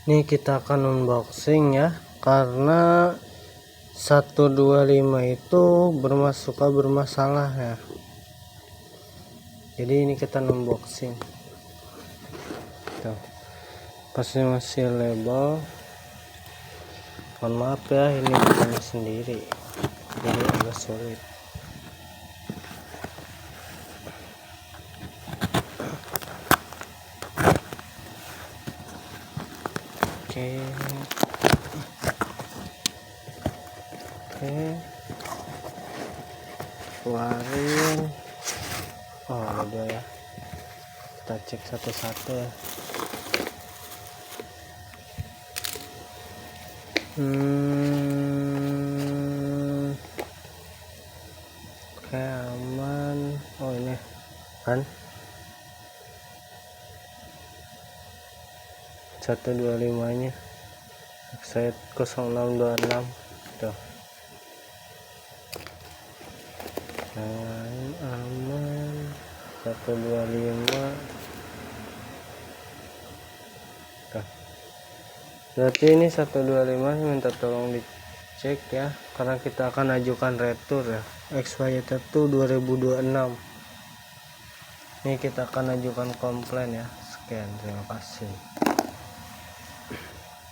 Ini kita akan unboxing ya, karena 125 itu suka bermasalah ya. Jadi ini kita unboxing. Tuh, pasti masih label. Mohon maaf ya, ini bukan sendiri, jadi agak sulit. Oke, keluarin. Oh, ada ya, kita cek satu-satu ya. Oke, aman. Oh, ini kan 125 nya Excite 0626 tuh. Yang aman 125 tuh. Berarti ini 125 minta tolong dicek ya, karena kita akan ajukan retur ya, expired itu 2026. Ini kita akan ajukan komplain ya. Sekian, terima kasih.